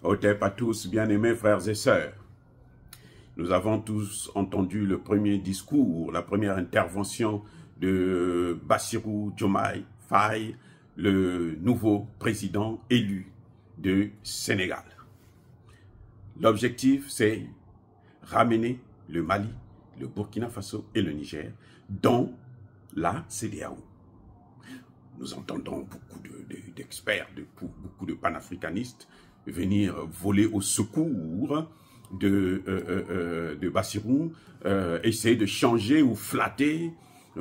Hotep à tous, bien-aimés frères et sœurs. Nous avons tous entendu le premier discours, la première intervention de Bassirou Diomaye Faye, le nouveau président élu de Sénégal. L'objectif, c'est ramener le Mali, le Burkina Faso et le Niger dans la CEDEAO. Nous entendons beaucoup d'experts, beaucoup de panafricanistes venir voler au secours de Bassirou, essayer de changer ou flatter,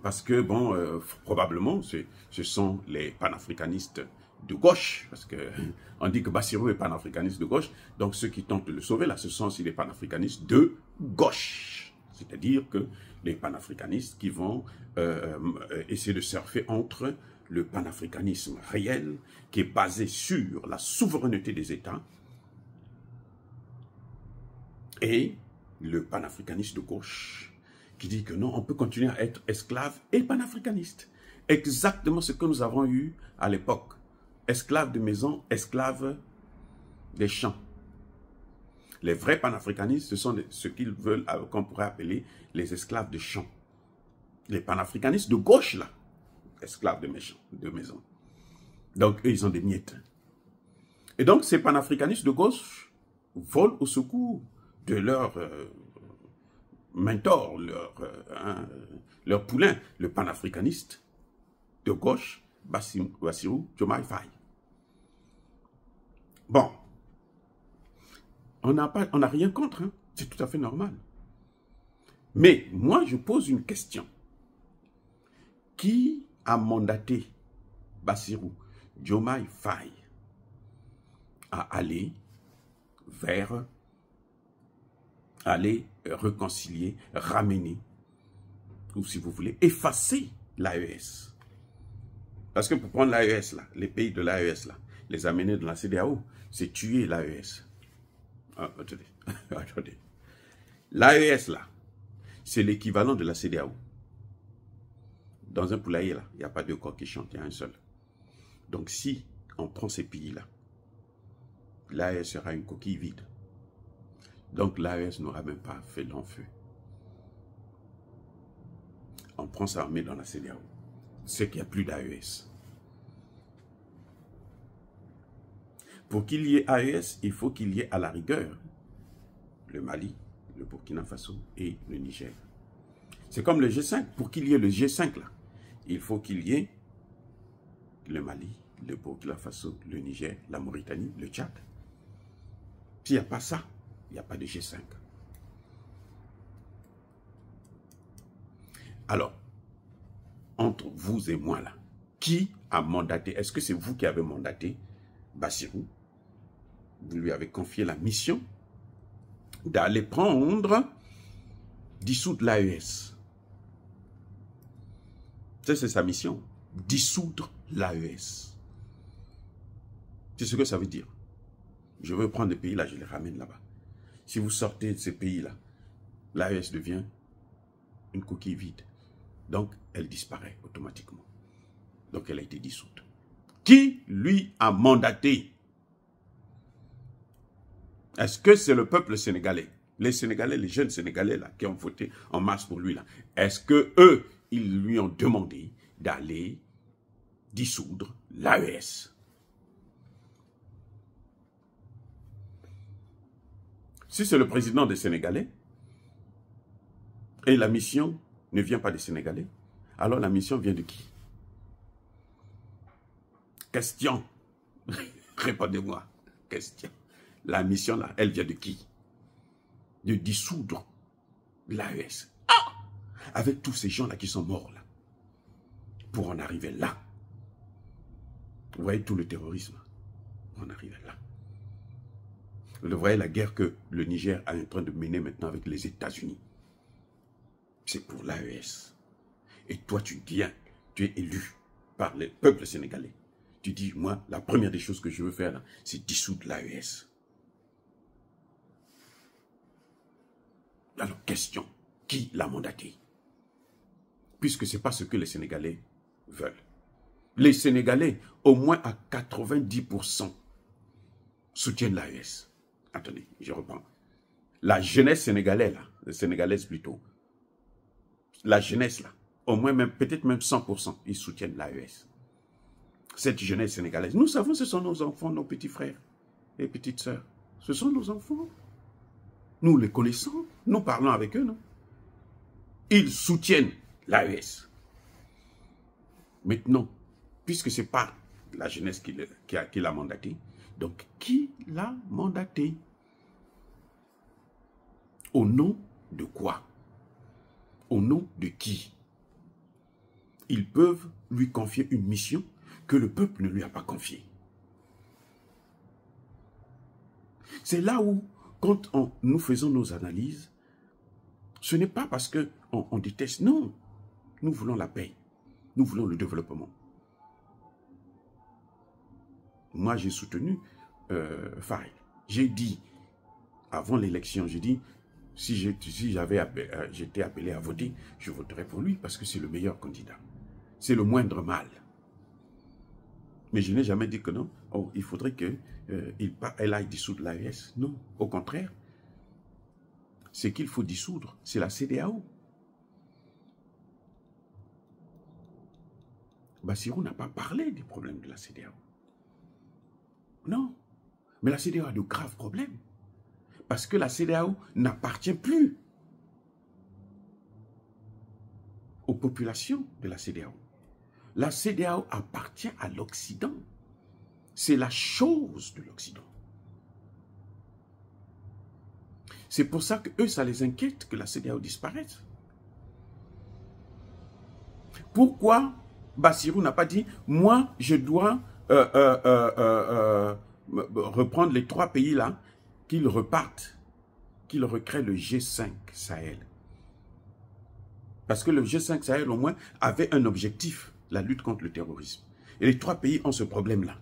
parce que, bon, probablement, ce sont les panafricanistes de gauche, parce qu'on dit que Bassirou est panafricaniste de gauche, donc ceux qui tentent de le sauver, là, ce sont aussi les panafricanistes de gauche. C'est-à-dire que les panafricanistes qui vont essayer de surfer entre le panafricanisme réel, qui est basé sur la souveraineté des États, et le panafricaniste de gauche, qui dit que non, on peut continuer à être esclave et panafricaniste. Exactement ce que nous avons eu à l'époque. Esclaves de maison, esclaves des champs. Les vrais panafricanistes, ce sont ce qu'ils veulent, qu'on pourrait appeler les esclaves de champs. Les panafricanistes de gauche, là, esclaves de maison. Donc, eux, ils ont des miettes. Et donc, ces panafricanistes de gauche volent au secours de leur mentor, leur poulain, le panafricaniste de gauche, Bassirou Diomaye Faye. Bon, on n'a rien contre, hein. C'est tout à fait normal. Mais moi, je pose une question. Qui a mandaté Bassirou Diomaye Faye à aller réconcilier, ramener, ou si vous voulez, effacer l'AES? Parce que pour prendre l'AES, là, les pays de l'AES, là, les amener dans la CEDEAO, c'est tuer l'AES. Ah, attendez, attendez. L'AES, là, c'est l'équivalent de la CEDEAO. Dans un poulailler, là, il n'y a pas deux coqs qui chantent, il y a un seul. Donc, si on prend ces pays-là, l'AES sera une coquille vide. Donc, l'AES n'aura même pas fait long feu. On prend ça, on met dans la CEDEAO. C'est qu'il n'y a plus d'AES. Pour qu'il y ait AES, il faut qu'il y ait à la rigueur le Mali, le Burkina Faso et le Niger. C'est comme le G5. Pour qu'il y ait le G5, là, il faut qu'il y ait le Mali, le Burkina Faso, le Niger, la Mauritanie, le Tchad. S'il n'y a pas ça, il n'y a pas de G5. Alors, entre vous et moi, là, qui a mandaté? Est-ce que c'est vous qui avez mandaté Bassirou? Vous lui avez confié la mission d'aller dissoudre l'AES. C'est sa mission, dissoudre l'AES. C'est ce que ça veut dire. Je veux prendre des pays là, je les ramène là-bas. Si vous sortez de ces pays-là, l'AES devient une coquille vide. Donc, elle disparaît automatiquement. Donc, elle a été dissoute. Qui lui a mandaté? Est-ce que c'est le peuple sénégalais? Les Sénégalais, les jeunes Sénégalais là, qui ont voté en masse pour lui là. Est-ce que eux, ils lui ont demandé d'aller dissoudre l'AES? Si c'est le président des Sénégalais, et la mission ne vient pas des Sénégalais, alors la mission vient de qui? Question. Répondez-moi. Question. La mission là, elle vient de qui? De dissoudre l'AES. Ah! Avec tous ces gens là qui sont morts là. Pour en arriver là. Vous voyez tout le terrorisme. Pour en arriver là. Vous voyez la guerre que le Niger est en train de mener maintenant avec les États-Unis. C'est pour l'AES. Et toi, tu viens, tu es élu par le peuple sénégalais. Tu dis, moi, la première des choses que je veux faire, c'est dissoudre l'AES. Alors, question, qui l'a mandaté? Puisque ce n'est pas ce que les Sénégalais veulent. Les Sénégalais, au moins à 90%, soutiennent l'AES. Attendez, je reprends. La jeunesse sénégalaise plutôt, la jeunesse là, au moins même, peut-être même 100%, ils soutiennent l'AES. Cette jeunesse sénégalaise, nous savons, ce sont nos enfants, nos petits frères et petites sœurs. Ce sont nos enfants. Nous les connaissons, nous parlons avec eux, non? Ils soutiennent l'AES. Maintenant, puisque ce n'est pas la jeunesse qui l'a mandaté, donc qui l'a mandaté? Au nom de quoi? Au nom de qui? Ils peuvent lui confier une mission que le peuple ne lui a pas confiée. C'est là où, quand nous faisons nos analyses, ce n'est pas parce qu'on déteste, non. Nous voulons la paix, nous voulons le développement. Moi, j'ai soutenu Faye. J'ai dit, avant l'élection, j'ai dit, si j'étais appelé à voter, je voterais pour lui parce que c'est le meilleur candidat. C'est le moindre mal. Mais je n'ai jamais dit que non. Oh, il faudrait qu'elle aille dissoudre l'AES. Non, au contraire. Ce qu'il faut dissoudre, c'est la CEDEAO. Bassirou n'a pas parlé des problèmes de la CEDEAO. Non. Mais la CEDEAO a de graves problèmes. Parce que la CEDEAO n'appartient plus aux populations de la CEDEAO. La CEDEAO appartient à l'Occident. C'est la chose de l'Occident. C'est pour ça que eux, ça les inquiète que la CEDEAO disparaisse. Pourquoi Bassirou n'a pas dit, moi, je dois reprendre les 3 pays là, qu'ils repartent, qu'ils recréent le G5 Sahel. Parce que le G5 Sahel, au moins, avait un objectif, la lutte contre le terrorisme. Et les 3 pays ont ce problème-là.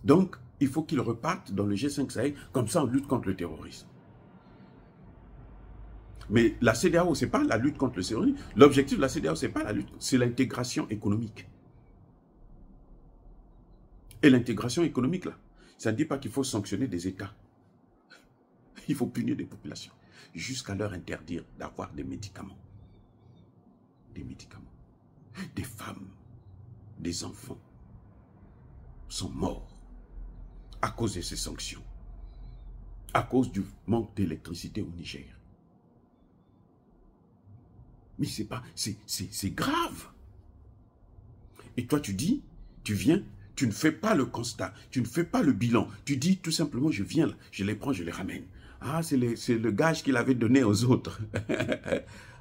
Donc, il faut qu'ils repartent dans le G5 Sahel, comme ça on lutte contre le terrorisme. Mais la CEDEAO, ce n'est pas la lutte contre le terrorisme. L'objectif de la CEDEAO, ce n'est pas la lutte, c'est l'intégration économique. Et l'intégration économique, là, ça ne dit pas qu'il faut sanctionner des États. Il faut punir des populations, jusqu'à leur interdire d'avoir des médicaments. Des médicaments. Des femmes, des enfants sont morts à cause de ces sanctions, à cause du manque d'électricité au Niger. Mais c'est pas, c'est grave. Et toi tu dis, tu viens, tu ne fais pas le constat, tu ne fais pas le bilan, tu dis tout simplement je viens là, je les prends, je les ramène. Ah, c'est le gage qu'il avait donné aux autres.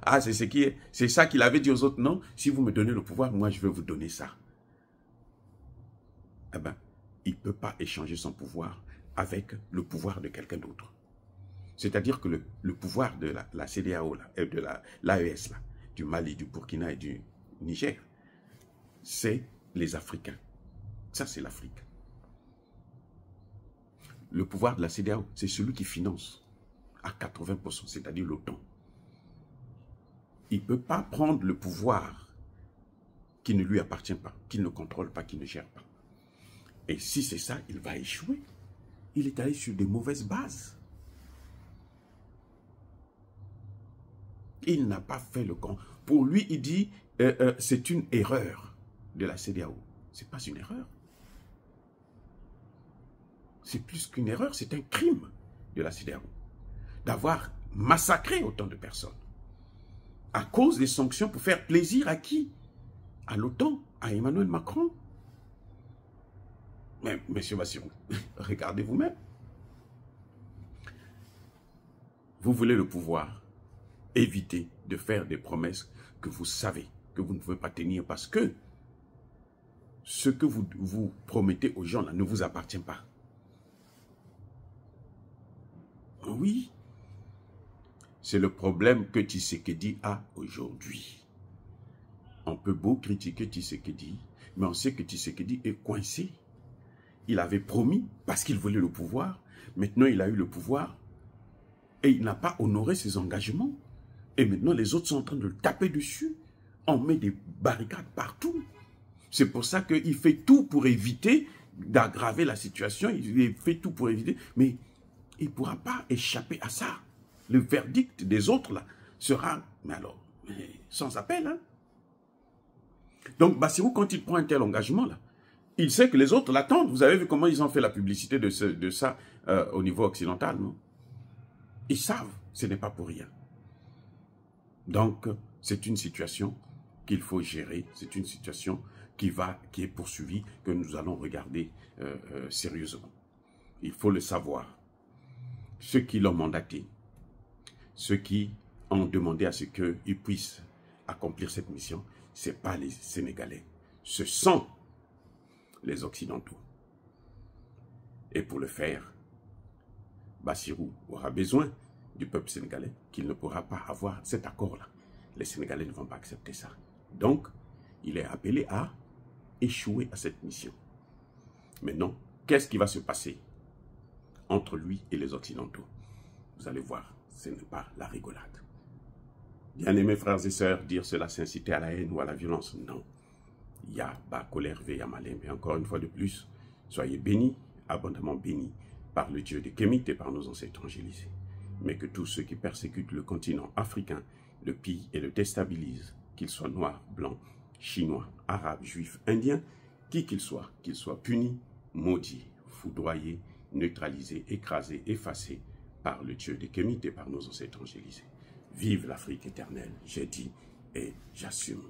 Ah, c'est ça qu'il avait dit aux autres. Non, si vous me donnez le pouvoir, moi je vais vous donner ça. Eh bien, il ne peut pas échanger son pouvoir avec le pouvoir de quelqu'un d'autre. C'est-à-dire que le pouvoir de la CEDEAO, de l'AES, du Mali, du Burkina et du Niger, c'est les Africains. Ça, c'est l'Afrique. Le pouvoir de la CEDEAO, c'est celui qui finance à 80%, c'est-à-dire l'OTAN. Il ne peut pas prendre le pouvoir qui ne lui appartient pas, qu'il ne contrôle pas, qu'il ne gère pas. Et si c'est ça, il va échouer. Il est allé sur des mauvaises bases. Il n'a pas fait le camp. Pour lui, il dit c'est une erreur de la CEDEAO. Ce n'est pas une erreur. C'est plus qu'une erreur, c'est un crime de la CEDEAO d'avoir massacré autant de personnes à cause des sanctions pour faire plaisir à qui? À l'OTAN, à Emmanuel Macron. Mais, monsieur Bassirou, regardez vous-même. Vous voulez le pouvoir. Évitez de faire des promesses que vous savez que vous ne pouvez pas tenir parce que ce que vous promettez aux gens là ne vous appartient pas. Oui, c'est le problème que Tshisekedi a aujourd'hui. On peut beau critiquer Tshisekedi, mais on sait que Tshisekedi est coincé. Il avait promis parce qu'il voulait le pouvoir. Maintenant, il a eu le pouvoir et il n'a pas honoré ses engagements. Et maintenant, les autres sont en train de le taper dessus. On met des barricades partout. C'est pour ça qu'il fait tout pour éviter d'aggraver la situation, il fait tout pour éviter, mais il ne pourra pas échapper à ça. Le verdict des autres, là, sera, mais alors, sans appel. Hein? Donc, Bassirou, quand il prend un tel engagement, là, il sait que les autres l'attendent. Vous avez vu comment ils ont fait la publicité de ça au niveau occidental, non? Ils savent, ce n'est pas pour rien. Donc, c'est une situation qu'il faut gérer, c'est une situation qui est poursuivie, que nous allons regarder sérieusement. Il faut le savoir. Ceux qui l'ont mandaté, ceux qui ont demandé à ce qu'ils puissent accomplir cette mission, ce n'est pas les Sénégalais, ce sont les Occidentaux. Et pour le faire, Bassirou aura besoin du peuple sénégalais, qu'il ne pourra pas avoir cet accord-là. Les Sénégalais ne vont pas accepter ça. Donc, il est appelé à échouer à cette mission. Maintenant, qu'est-ce qui va se passer entre lui et les Occidentaux? Vous allez voir, ce n'est pas la rigolade. Bien-aimés frères et sœurs, dire cela c'est inciter à la haine ou à la violence, non. Il y a bas colère, veille à malin, mais encore une fois de plus, soyez bénis, abondamment bénis par le Dieu de Kémit et par nos ancêtres angélisés. Mais que tous ceux qui persécutent le continent africain le pillent et le déstabilisent, qu'ils soient noirs, blancs, chinois, arabes, juifs, indiens, qui qu'ils soient punis, maudits, foudroyés, neutralisés, écrasés, effacés par le Dieu de Kémit et par nos ancêtres angélisés. Vive l'Afrique éternelle, j'ai dit et j'assume.